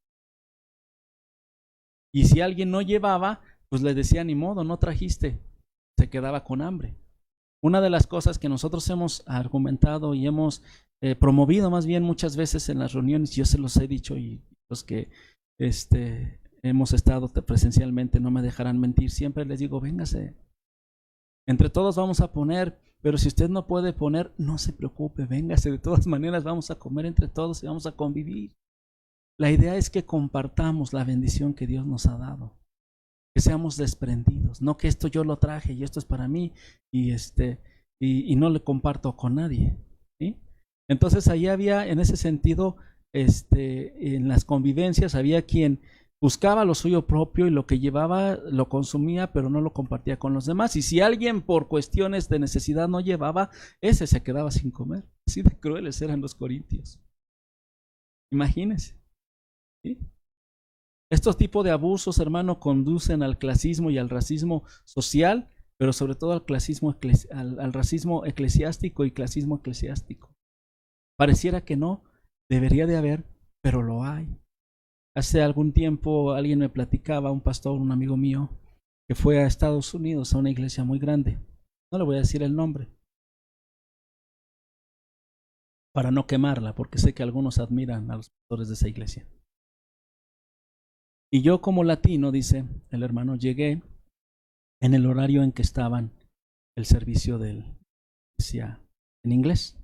Y si alguien no llevaba, pues le decía, ni modo, no trajiste, se quedaba con hambre. Una de las cosas que nosotros hemos argumentado y hemos promovido más bien muchas veces en las reuniones, yo se los he dicho, y los que hemos estado presencialmente no me dejarán mentir, siempre les digo, véngase, entre todos vamos a poner, pero si usted no puede poner, no se preocupe, véngase, de todas maneras vamos a comer entre todos y vamos a convivir. La idea es que compartamos la bendición que Dios nos ha dado, que seamos desprendidos, no que esto yo lo traje y esto es para mí y no le comparto con nadie, ¿sí? Entonces ahí había, en ese sentido, en las convivencias había quien buscaba lo suyo propio y lo que llevaba lo consumía, pero no lo compartía con los demás. Y si alguien por cuestiones de necesidad no llevaba, ese se quedaba sin comer. Así de crueles eran los corintios. Imagínense, ¿sí? Estos tipos de abusos, hermano, conducen al clasismo y al racismo social, pero sobre todo al clasismo, al racismo eclesiástico y clasismo eclesiástico. Pareciera que no, debería de haber, pero lo hay. Hace algún tiempo alguien me platicaba, un pastor, un amigo mío, que fue a Estados Unidos a una iglesia muy grande. No le voy a decir el nombre, para no quemarla, porque sé que algunos admiran a los pastores de esa iglesia. Y yo como latino, dice el hermano, llegué en el horario en que estaban el servicio de la iglesia en inglés,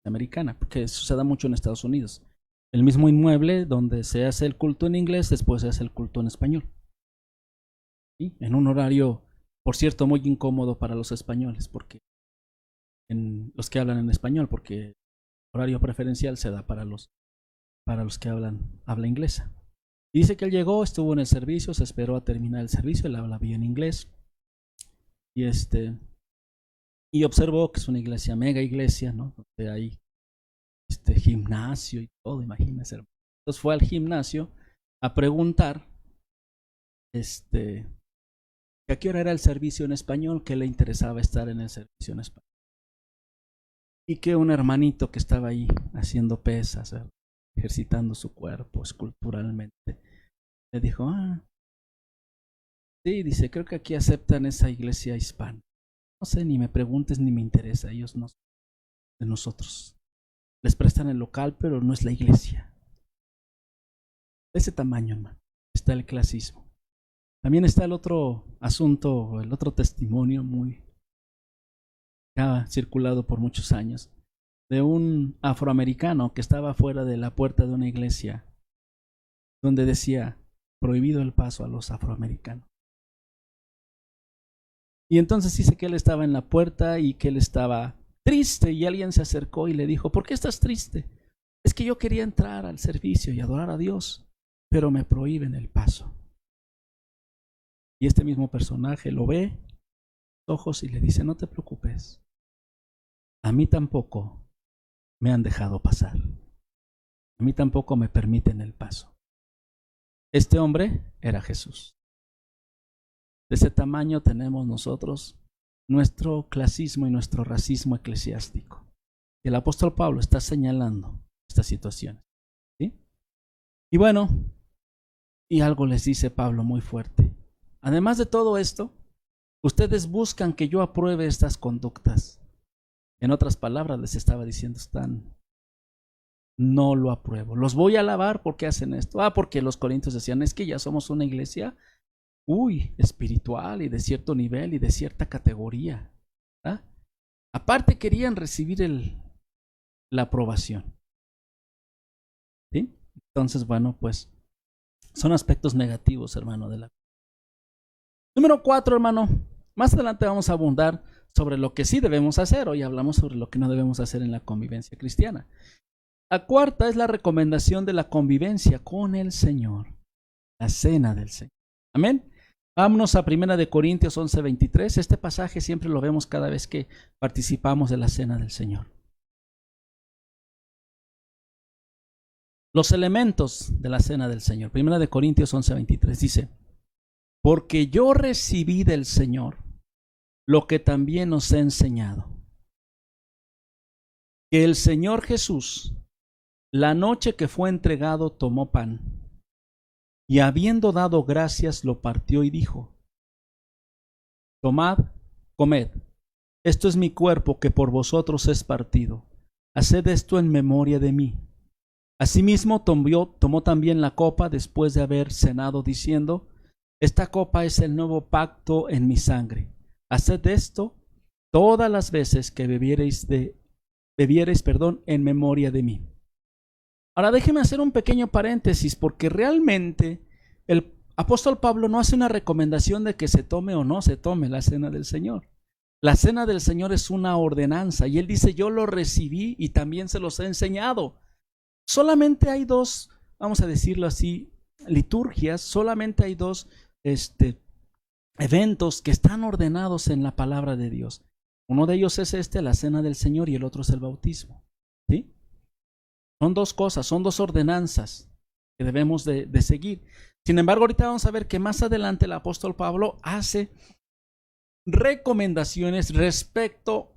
americana, porque eso se da mucho en Estados Unidos. El mismo inmueble donde se hace el culto en inglés, después se hace el culto en español. ¿Sí? En un horario, por cierto, muy incómodo para los españoles, porque los que hablan en español, porque el horario preferencial se da para los que habla inglesa. Y dice que él llegó, estuvo en el servicio, se esperó a terminar el servicio, él habla bien inglés. Y observó que es una iglesia, mega iglesia, ¿no? Donde hay gimnasio y todo, imagínense. Entonces fue al gimnasio a preguntar a qué hora era el servicio en español, que le interesaba estar en el servicio en español. Y que un hermanito que estaba ahí haciendo pesas, ejercitando su cuerpo esculturalmente, le dijo, sí, dice, creo que aquí aceptan esa iglesia hispana. No sé, ni me preguntes ni me interesa, ellos no son de nosotros. Les prestan el local, pero no es la iglesia. De ese tamaño, hermano, está el clasismo. También está el otro asunto, el otro testimonio muy que ha circulado por muchos años, de un afroamericano que estaba fuera de la puerta de una iglesia donde decía, prohibido el paso a los afroamericanos. Y entonces dice que él estaba en la puerta y que él estaba triste, y alguien se acercó y le dijo, ¿por qué estás triste? Es que yo quería entrar al servicio y adorar a Dios, pero me prohíben el paso. Y este mismo personaje lo ve los ojos y le dice, no te preocupes, a mí tampoco me han dejado pasar, a mí tampoco me permiten el paso. Este hombre era Jesús. De ese tamaño tenemos nosotros nuestro clasismo y nuestro racismo eclesiástico. Y el apóstol Pablo está señalando estas situaciones, ¿sí? Y bueno, y algo les dice Pablo muy fuerte. Además de todo esto, ustedes buscan que yo apruebe estas conductas. En otras palabras, les estaba diciendo, no lo apruebo. Los voy a alabar porque hacen esto. Porque los corintios decían, es que ya somos una iglesia, espiritual y de cierto nivel y de cierta categoría. ¿Verdad? Aparte querían recibir la aprobación. ¿Sí? Entonces, bueno, pues son aspectos negativos, hermano, de la. Número 4, hermano. Más adelante vamos a abundar sobre lo que sí debemos hacer. Hoy hablamos sobre lo que no debemos hacer en la convivencia cristiana. La cuarta es la recomendación de la convivencia con el Señor. La cena del Señor. Amén. Vámonos a 1 Corintios 11:23. Este pasaje siempre lo vemos cada vez que participamos de la cena del Señor. Los elementos de la cena del Señor. 1 Corintios 11:23 dice, porque yo recibí del Señor lo que también os he enseñado, que el Señor Jesús, la noche que fue entregado, tomó pan, y habiendo dado gracias, lo partió y dijo: tomad, comed, esto es mi cuerpo que por vosotros es partido, haced esto en memoria de mí. Asimismo tomó también la copa después de haber cenado, diciendo: esta copa es el nuevo pacto en mi sangre. Haced esto todas las veces que bebiereis, en memoria de mí. Ahora déjeme hacer un pequeño paréntesis, porque realmente el apóstol Pablo no hace una recomendación de que se tome o no se tome la cena del Señor. La cena del Señor es una ordenanza, y él dice: yo lo recibí y también se los he enseñado. Solamente hay dos, vamos a decirlo así, liturgias, solamente hay dos eventos que están ordenados en la palabra de Dios. Uno de ellos es la cena del Señor, y el otro es el bautismo. ¿Sí? Son dos cosas, son dos ordenanzas que debemos de seguir. Sin embargo, ahorita vamos a ver que más adelante el apóstol Pablo hace recomendaciones respecto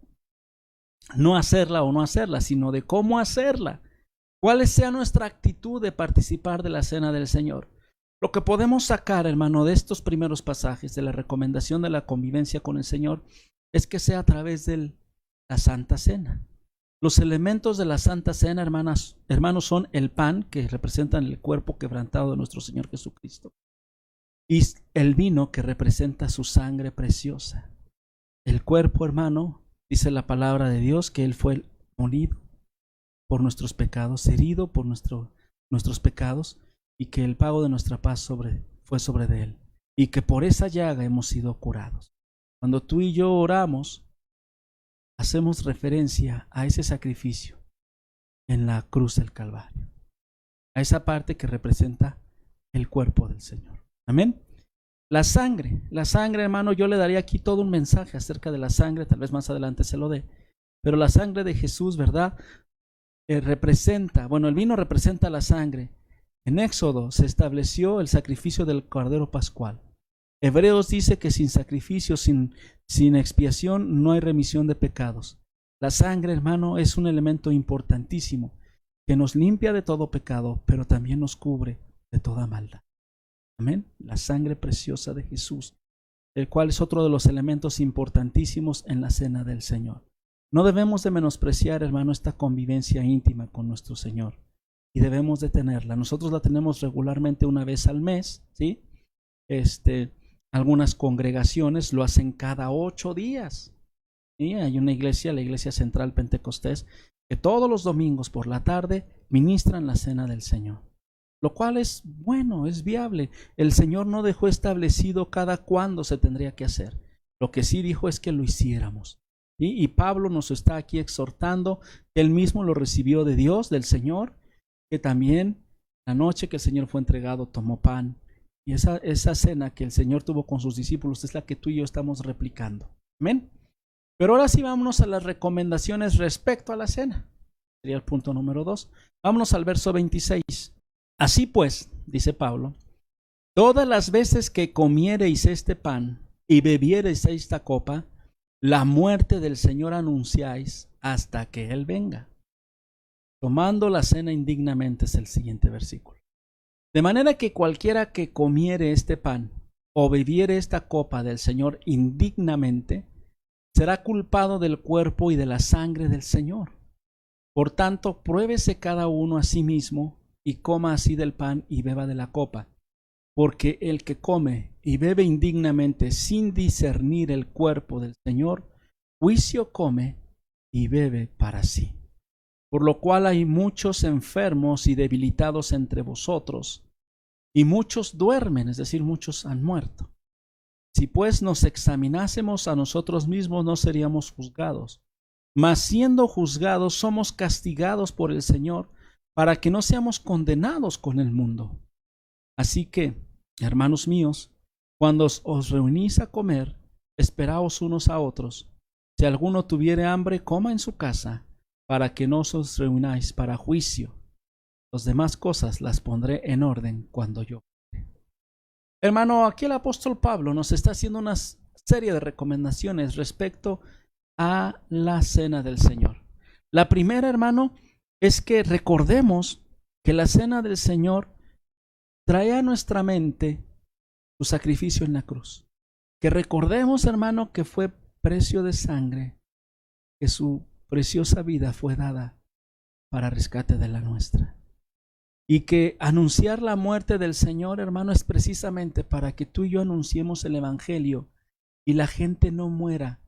no hacerla o no hacerla, sino de cómo hacerla. ¿Cuál sea nuestra actitud de participar de la cena del Señor? Lo que podemos sacar, hermano, de estos primeros pasajes de la recomendación de la convivencia con el Señor es que sea a través de la Santa Cena. Los elementos de la Santa Cena, hermanos, son el pan, que representan el cuerpo quebrantado de nuestro Señor Jesucristo, y el vino, que representa su sangre preciosa. El cuerpo, hermano, dice la palabra de Dios que Él fue molido por nuestros pecados, herido por nuestros pecados, y que el pago de nuestra paz fue sobre de Él, y que por esa llaga hemos sido curados. Cuando tú y yo oramos, hacemos referencia a ese sacrificio en la cruz del Calvario, a esa parte que representa el cuerpo del Señor. Amén. La sangre, hermano, yo le daría aquí todo un mensaje acerca de la sangre, tal vez más adelante se lo dé, pero la sangre de Jesús, ¿verdad? El vino representa la sangre. En Éxodo se estableció el sacrificio del Cordero Pascual. Hebreos dice que sin sacrificio, sin expiación, no hay remisión de pecados. La sangre, hermano, es un elemento importantísimo que nos limpia de todo pecado, pero también nos cubre de toda maldad. Amén. La sangre preciosa de Jesús, el cual es otro de los elementos importantísimos en la cena del Señor. No debemos de menospreciar, hermano, esta convivencia íntima con nuestro Señor, y debemos de tenerla. Nosotros la tenemos regularmente una vez al mes, ¿sí? Algunas congregaciones lo hacen cada 8 días. ¿Sí? Hay una iglesia, la Iglesia Central Pentecostés, que todos los domingos por la tarde ministran la cena del Señor, lo cual es bueno, es viable. El Señor no dejó establecido cada cuándo se tendría que hacer. Lo que sí dijo es que lo hiciéramos. Y Pablo nos está aquí exhortando que él mismo lo recibió de Dios, del Señor, que también la noche que el Señor fue entregado tomó pan. Y esa cena que el Señor tuvo con sus discípulos es la que tú y yo estamos replicando. Amén. Pero ahora sí, vámonos a las recomendaciones respecto a la cena. Sería el punto número 2. Vámonos al verso 26. Así pues, dice Pablo, todas las veces que comiereis este pan y bebiereis esta copa, la muerte del Señor anunciáis hasta que Él venga. Tomando la cena indignamente es el siguiente versículo. De manera que cualquiera que comiere este pan o bebiere esta copa del Señor indignamente, será culpado del cuerpo y de la sangre del Señor. Por tanto, pruébese cada uno a sí mismo y coma así del pan y beba de la copa. Porque el que come y bebe indignamente sin discernir el cuerpo del Señor, juicio come y bebe para sí. Por lo cual hay muchos enfermos y debilitados entre vosotros, y muchos duermen, es decir, muchos han muerto. Si pues nos examinásemos a nosotros mismos, no seríamos juzgados. Mas siendo juzgados, somos castigados por el Señor, para que no seamos condenados con el mundo. Así que, hermanos míos, cuando os reunís a comer, esperaos unos a otros. Si alguno tuviere hambre, coma en su casa, para que no os reunáis para juicio. Las demás cosas las pondré en orden cuando yo. Hermano, aquí el apóstol Pablo nos está haciendo una serie de recomendaciones respecto a la cena del Señor. La primera, hermano, es que recordemos que la cena del Señor trae a nuestra mente su sacrificio en la cruz. Que recordemos, hermano, que fue precio de sangre, que su preciosa vida fue dada para rescate de la nuestra. Y que anunciar la muerte del Señor, hermano, es precisamente para que tú y yo anunciemos el Evangelio y la gente no muera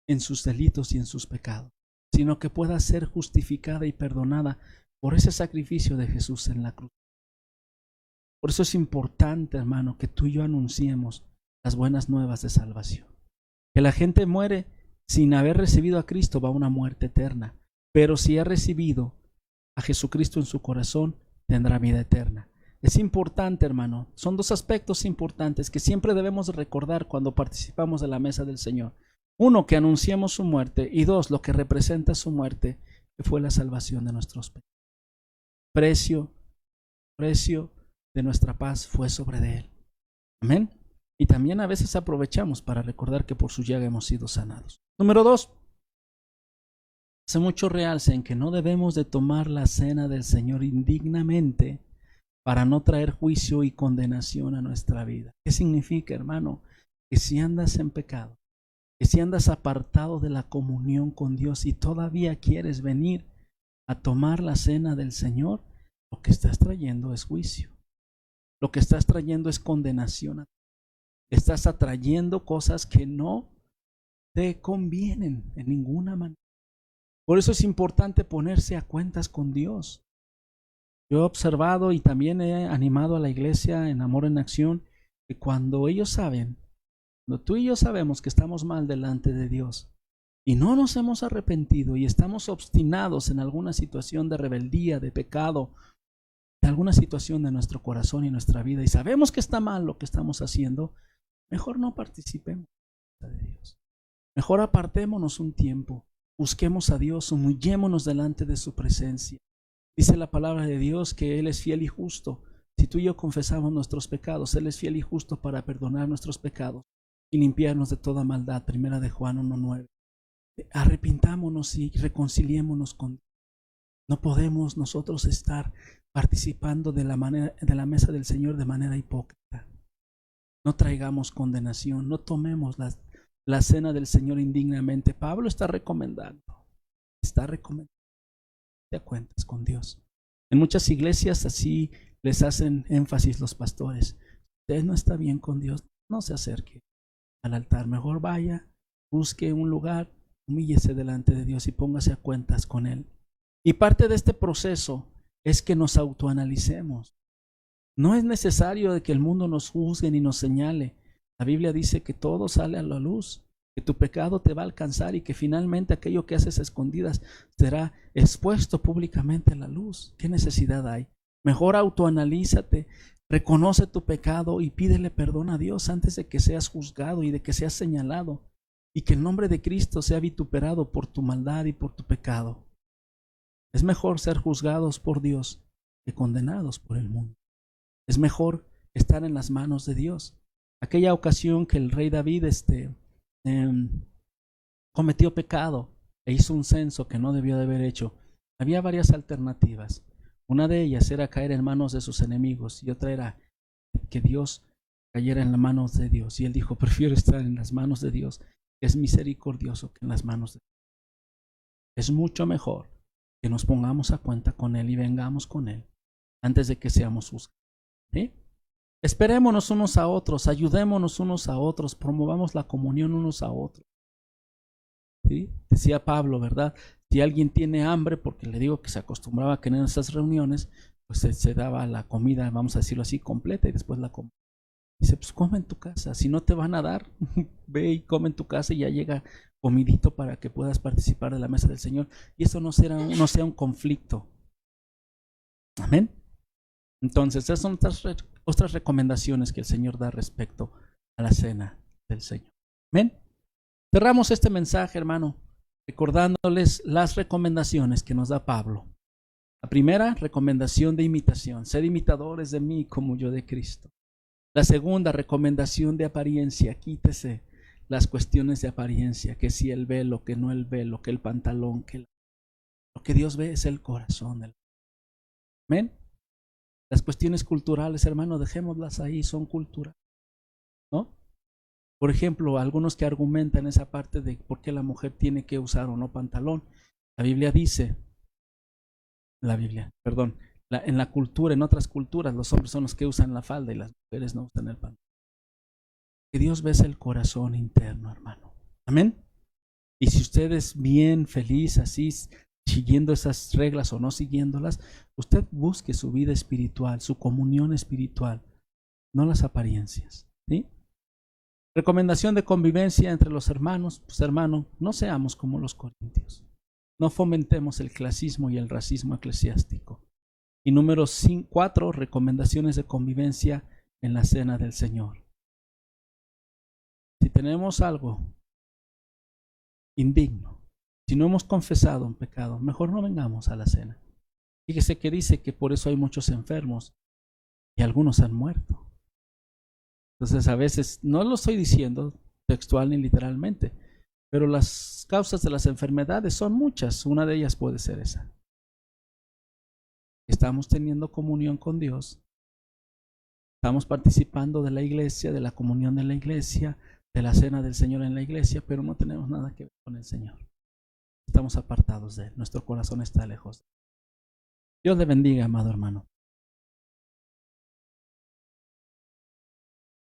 en sus delitos y en sus pecados, sino que pueda ser justificada y perdonada por ese sacrificio de Jesús en la cruz. Por eso es importante, hermano, que tú y yo anunciemos las buenas nuevas de salvación. Que la gente muere sin haber recibido a Cristo va a una muerte eterna, pero si ha recibido a Jesucristo en su corazón, tendrá vida eterna. Es importante, hermano, son dos aspectos importantes que siempre debemos recordar cuando participamos de la mesa del Señor. Uno, que anunciemos su muerte, y dos, lo que representa su muerte, que fue la salvación de nuestros pecados. Precio de nuestra paz fue sobre de él. Amén. Y también a veces aprovechamos para recordar que por su llaga hemos sido sanados. Número 2. Hace mucho realce en que no debemos de tomar la cena del Señor indignamente para no traer juicio y condenación a nuestra vida. ¿Qué significa, hermano? Que si andas en pecado, que si andas apartado de la comunión con Dios y todavía quieres venir a tomar la cena del Señor, lo que estás trayendo es juicio. Lo que estás trayendo es condenación. Estás atrayendo cosas que no te convienen en ninguna manera. Por eso es importante ponerse a cuentas con Dios. Yo he observado y también he animado a la iglesia en Amor en Acción que cuando ellos saben, cuando tú y yo sabemos que estamos mal delante de Dios y no nos hemos arrepentido y estamos obstinados en alguna situación de rebeldía, de pecado, de alguna situación de nuestro corazón y nuestra vida y sabemos que está mal lo que estamos haciendo, mejor no participemos de Dios. Mejor apartémonos un tiempo, busquemos a Dios, humillémonos delante de su presencia. Dice la palabra de Dios que Él es fiel y justo. Si tú y yo confesamos nuestros pecados, Él es fiel y justo para perdonar nuestros pecados y limpiarnos de toda maldad. Primera de Juan 1:9. Arrepintámonos y reconciliémonos con Dios. No podemos nosotros estar participando de la mesa del Señor de manera hipócrita. No traigamos condenación, no tomemos la cena del Señor indignamente. Pablo está recomendando te cuentas con Dios. En muchas iglesias así les hacen énfasis los pastores. Usted no está bien con Dios, no se acerque al altar, mejor vaya, busque un lugar, humíllese delante de Dios y póngase a cuentas con Él. Y parte de este proceso es que nos autoanalicemos. No es necesario de que el mundo nos juzgue ni nos señale. La Biblia dice que todo sale a la luz, que tu pecado te va a alcanzar y que finalmente aquello que haces a escondidas será expuesto públicamente a la luz. ¿Qué necesidad hay? Mejor autoanalízate, reconoce tu pecado y pídele perdón a Dios antes de que seas juzgado y de que seas señalado y que el nombre de Cristo sea vituperado por tu maldad y por tu pecado. Es mejor ser juzgados por Dios que condenados por el mundo. Es mejor estar en las manos de Dios. Aquella ocasión que el rey David cometió pecado e hizo un censo que no debió de haber hecho, había varias alternativas. Una de ellas era caer en manos de sus enemigos y otra era que Dios cayera en las manos de Dios. Y él dijo, prefiero estar en las manos de Dios, que es misericordioso, que en las manos de Dios. Es mucho mejor que nos pongamos a cuenta con Él y vengamos con Él antes de que seamos juzgados. ¿Sí? Esperémonos unos a otros, ayudémonos unos a otros, promovamos la comunión unos a otros. ¿Sí? Decía Pablo, ¿verdad? Si alguien tiene hambre, porque le digo que se acostumbraba a que en esas reuniones, pues se daba la comida, vamos a decirlo así, completa y después la comida. Dice, pues come en tu casa, si no te van a dar, ve y come en tu casa y ya llega comidito para que puedas participar de la mesa del Señor y eso no sea un conflicto. Amén. Entonces, esas son otras recomendaciones que el Señor da respecto a la cena del Señor. Amén. Cerramos este mensaje, hermano, recordándoles las recomendaciones que nos da Pablo. La primera, recomendación de imitación. Sed imitadores de mí como yo de Cristo. La segunda recomendación de apariencia, quítese las cuestiones de apariencia, que si el velo, que no el velo, que el pantalón, lo que Dios ve es el corazón. Amén. Las cuestiones culturales, hermano, dejémoslas ahí, son culturales, ¿no? Por ejemplo, algunos que argumentan esa parte de por qué la mujer tiene que usar o no pantalón. La Biblia dice, en la cultura, en otras culturas, los hombres son los que usan la falda y las mujeres no usan el pantalón. Que Dios ve el corazón interno, hermano. Amén. Y si usted es bien feliz así, siguiendo esas reglas o no siguiéndolas, usted busque su vida espiritual, su comunión espiritual, no las apariencias, ¿sí? Recomendación de convivencia entre los hermanos. Pues hermano, no seamos como los corintios. No fomentemos el clasismo y el racismo eclesiástico. Y número 4, recomendaciones de convivencia en la cena del Señor. Si tenemos algo indigno, si no hemos confesado un pecado, mejor no vengamos a la cena. Fíjese que dice que por eso hay muchos enfermos y algunos han muerto. Entonces a veces, no lo estoy diciendo textual ni literalmente, pero las causas de las enfermedades son muchas. Una de ellas puede ser esa. Estamos teniendo comunión con Dios. Estamos participando de la iglesia, de la comunión de la iglesia, de la cena del Señor en la iglesia, pero no tenemos nada que ver con el Señor. Estamos apartados de Él. Nuestro corazón está lejos. Dios le bendiga, amado hermano.